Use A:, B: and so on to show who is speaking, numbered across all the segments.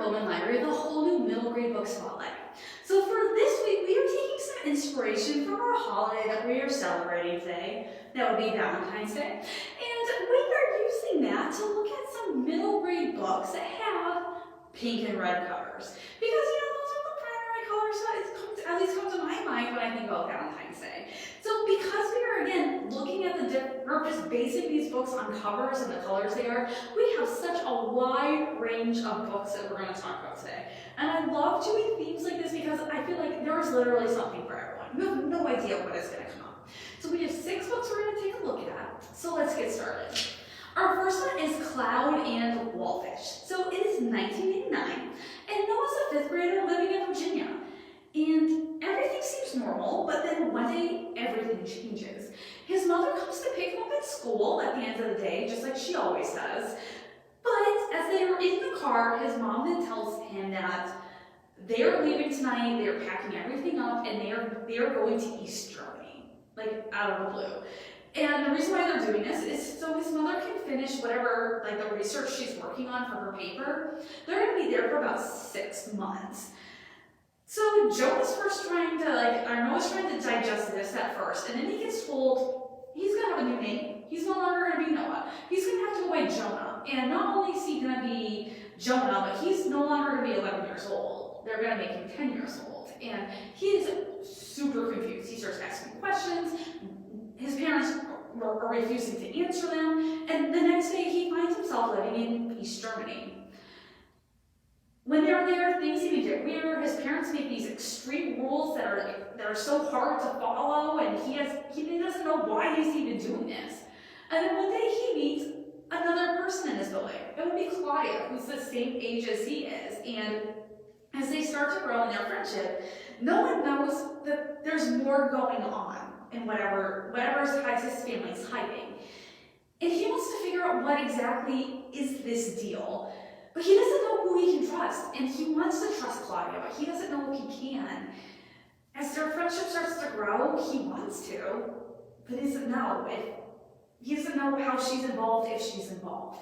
A: Bowman Library with a whole new middle grade book spotlight. So for this week, we are taking some inspiration from our holiday that we are celebrating today. That would be Valentine's Day. And we are using that to look at some middle grade books that have pink and red covers. Because, those are the primary colors that at least come to my mind when I think about Valentine's Day. So because we are, again, looking at or just basing these books on covers and the colors they are, we have such a wide range of books that we're going to talk about today. And I love doing themes like this because I feel like there is literally something for everyone. You have no idea what is going to come up. So we have 6 books we're going to take a look at. So let's get started. Our first one is Cloud and Wallfish. So it is 1989, and Noah's a 5th grader living in Virginia. And everything seems normal, but then one day, everything changes. His mother comes to pick him up at school at the end of the day, just like she always does. But as they are in the car, his mom then tells him that they are leaving tonight, they are packing everything up, and they are going to East Germany, like out of the blue. And the reason why they're doing this is so his mother can finish whatever, like the research she's working on for her paper. They're going to be there for about 6 months. So Noah's trying to digest this at first, and then he gets told he's going to have a new name. He's no longer going to be Noah. He's going to have to go by Jonah. And not only is he going to be Jonah, but he's no longer going to be 11 years old. They're going to make him 10 years old. And he is super confused. He starts asking questions. His parents are refusing to answer them. And the next day, he finds himself living in East Germany. When they're there, things even get weirder. His parents make these extreme rules that are so hard to follow, and he doesn't know why he's even doing this. And then one day he meets another person in his building. It would be Claudia, who's the same age as he is. And as they start to grow in their friendship, no one knows that there's more going on in whatever his family's hiding. And he wants to figure out what exactly is this deal. But he doesn't know who he can trust, and he wants to trust Claudia, but he doesn't know if he can. As their friendship starts to grow, he wants to, but he doesn't know how she's involved, if she's involved.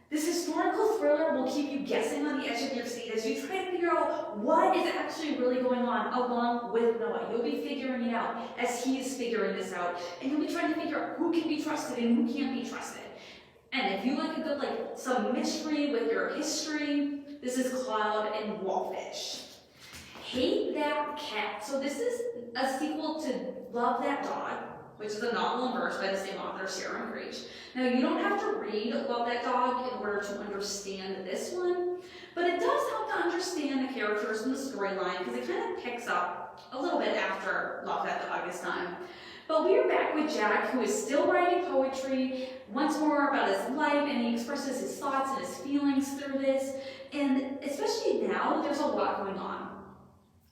A: This historical thriller will keep you guessing on the edge of your seat as you try to figure out what is actually really going on along with Noah. You'll be figuring it out as he is figuring this out, and you'll be trying to figure out who can be trusted and who can't be trusted. And if you like a good, some mystery with your history, this is Cloud and Wallfish. Hate That Cat. So this is a sequel to Love That Dog, which is a novel and verse by the same author, Sarah and Creech. Now, you don't have to read Love That Dog in order to understand this one, but it does help to understand the characters and the storyline because it kind of picks up a little bit after Love That Dog is done. But we are back with Jack, who is still writing poetry, wants more about his life, and he expresses his thoughts and his feelings through this. And especially now, there's a lot going on.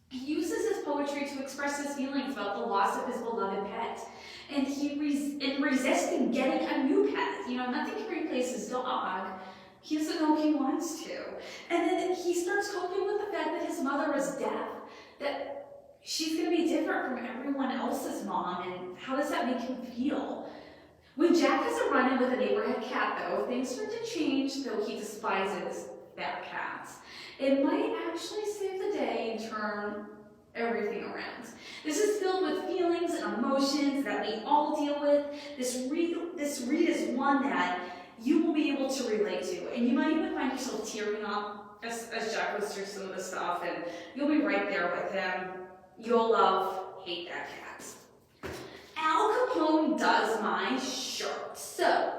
A: He uses his poetry to express his feelings about the loss of his beloved pet. And in resisting getting a new pet. Nothing can replace his dog. He doesn't know if he wants to. And then he starts coping with the fact that his mother is deaf, that she's going to be different from everyone else's mom, and how does that make him feel? When Jack has a run-in with a neighborhood cat, though, things start to change, though he despises that cat. It might actually save the day and turn everything around. This is filled with feelings and emotions that we all deal with. This read is one that you will be able to relate to, and you might even find yourself tearing up as Jack goes through some of the stuff, and you'll be right there with him. You'll love Hate That Cat. Al Capone does my shirt. So,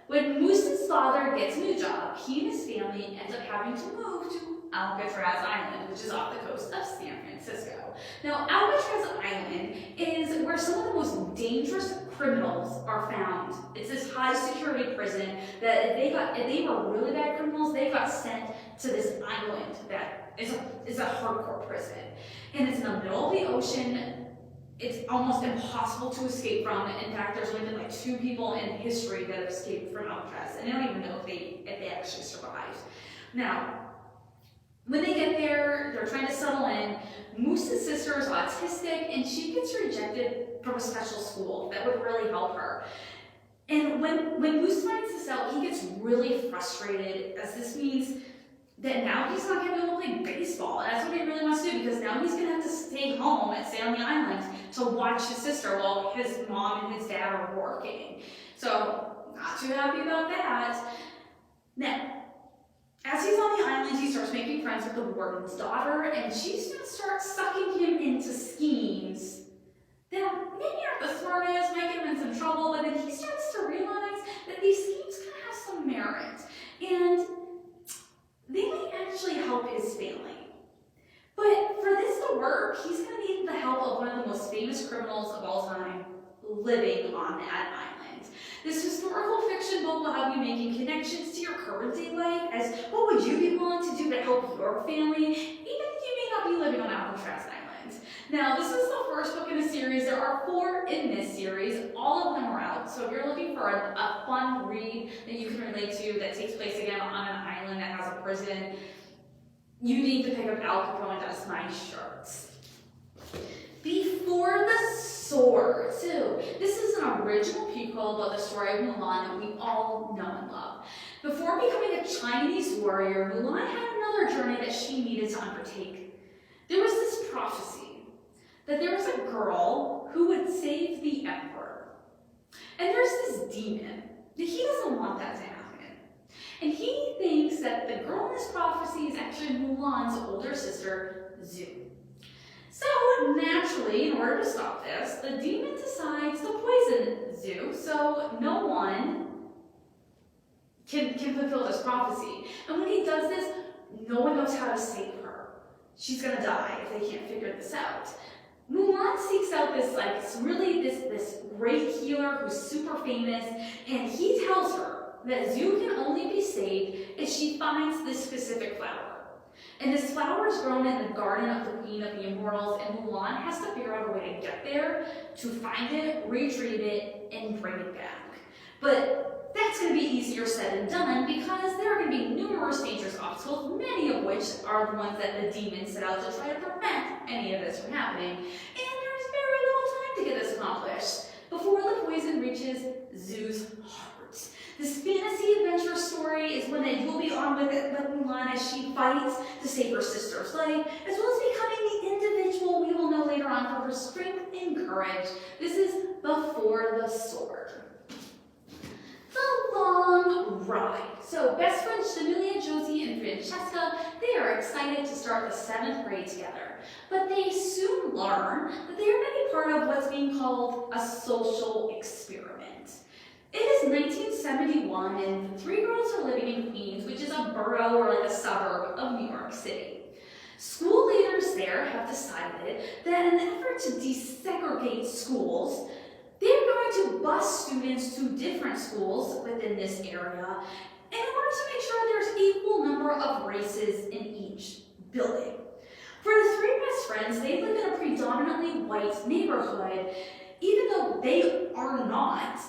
A: when Moose's father gets a new job, he and his family end up having to move to Alcatraz Island, which is off the coast of San Francisco. Now, Alcatraz Island is where some of the most dangerous criminals are found. It's this high security prison that if they were really bad criminals, they got sent to this island that is a hardcore prison. And it's in the middle of the ocean. It's almost impossible to escape from. In fact, there's only been 2 people in history that have escaped from Alcatraz, and they don't even know if they actually survived. Now, when they get there, they're trying to settle in. Moose's sister is autistic, and she gets rejected from a special school that would really help her. And when Moose finds this out, he gets really frustrated, as this means that now he's not going to be able to play baseball. And that's what he really wants to do, because now he's going to have to stay home and stay on the island to watch his sister while his mom and his dad are working. So, not too happy about that. Now, as he's on the island, he starts making friends with the warden's daughter, and she's going to start sucking him into schemes that maybe aren't the smartest, might get him in some trouble, but then he starts to realize that these schemes kind of have some merit, and they may actually help his family. But for this to work, he's going to need the help of one of the most famous criminals of all time living on that island. This historical fiction book will have you making connections to your current day life, as what would you be willing to do to help your family, even if you may not be living on Alcatraz Island. Now, this is the first book in a series. There are 4 in this series. All of them are out. So if you're looking for a fun read that you can relate to that takes place again on an island that has a prison, you need to pick up Al Capone Does Nice Shirts. Before the Sword. So this is an original prequel about the story of Mulan that we all know and love. Before becoming a Chinese warrior, Mulan had another journey that she needed to undertake. There was this prophecy that there was a girl who would save the emperor. And there's this demon that he doesn't want that to happen. And he thinks that the girl in this prophecy is actually Mulan's older sister, Zhu. So naturally, in order to stop this, the demon decides to poison Zhu so no one can fulfill this prophecy. And when he does this, no one knows how to save her. She's gonna die if they can't figure this out. Mulan seeks out this great healer who's super famous, and he tells her that Zhu can only be saved if she finds this specific flower. And this flower is grown in the garden of the Queen of the Immortals, and Mulan has to figure out a way to get there, to find it, retrieve it, and bring it back. But that's going to be easier said than done, because there are going to be numerous dangerous obstacles, many of which are the ones that the demons set out to try to prevent any of this from happening. And there's very little time to get this accomplished before the poison reaches Zhu's heart. This fantasy adventure story is one that you'll be on with Mulan as she fights to save her sister's life, as well as becoming the individual we will know later on for her strength and courage. This is Before the Sword. The Long Ride. So best friends Amelia, Josie, and Francesca, they are excited to start the 7th grade together. But they soon learn that they are going to be part of what's being called a social experiment. It is 1971, and the 3 girls are living in Queens, which is a borough or like a suburb of New York City. School leaders there have decided that in an effort to desegregate schools, they're going to bus students to different schools within this area in order to make sure there's equal number of races in each building. For the 3 best friends, they live in a predominantly white neighborhood, even though they are not.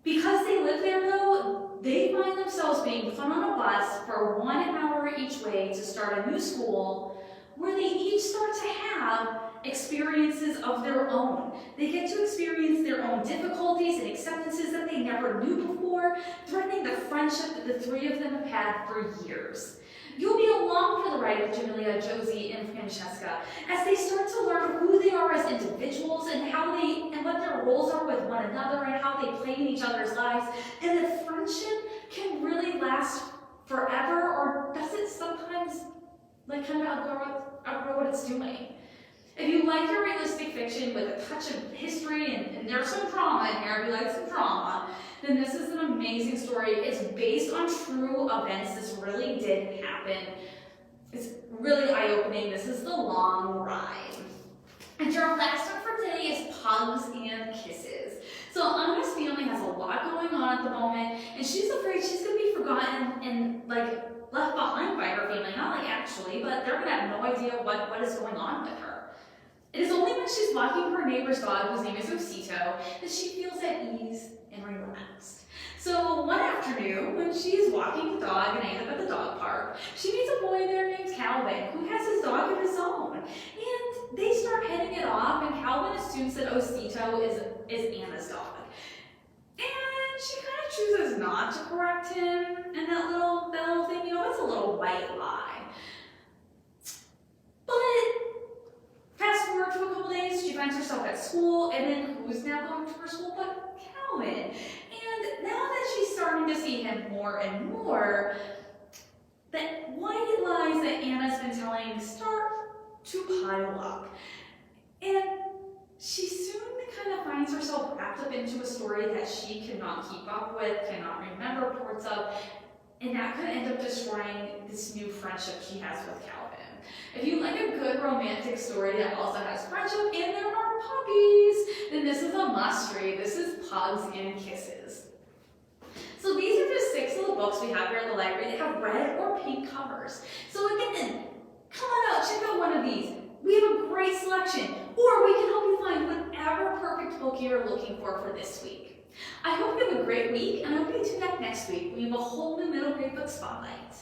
A: Because they live there though, they find themselves being put on a bus for 1 hour each way to start a new school where they each start to have experiences of their own. They get to experience their own difficulties and acceptances that they never knew before, threatening the friendship that the 3 of them have had for years. You'll be along for the ride with Jamelia, Josie, and Francesca as they start to learn who they are as individuals and what their roles are with one another and how they play in each other's lives, and that friendship can really last forever, or does it sometimes kind of outgrow what it's doing? If you like your realistic fiction with a touch of history and there's some drama in here, if you like some drama, then this is an amazing story. It's based on true events. This really did happen. It's really eye-opening. This is The Long Ride. And your last one for today is Pugs and Kisses. So Anna's family has a lot going on at the moment, and she's afraid she's going to be forgotten and left behind by her family. Not actually, but they're going to have no idea what is going on with her. It is only when she's walking her neighbor's dog, whose name is Osito, that she feels at ease and relaxed. So one afternoon, when she's walking the dog and I end up at the dog park, she meets a boy there named Calvin, who has his dog of his own. And they start hitting it off, and Calvin assumes that Osito is Anna's dog. And she kind of chooses not to correct him, and that little thing, it's a little white lie. to see him more and more, that white lies that Anna's been telling start to pile up. And she soon kind of finds herself wrapped up into a story that she cannot keep up with, cannot remember parts of, and that could end up destroying this new friendship she has with Calvin. If you like a good romantic story that also has friendship and there are puppies, then this is a must-read. This is Pugs and Kisses. So these are just 6 of the books we have here at the library that have red or pink covers. So again, come on out, check out one of these. We have a great selection, or we can help you find whatever perfect book you're looking for this week. I hope you have a great week, and I hope you tune back next week when we have a whole new middle grade book spotlight.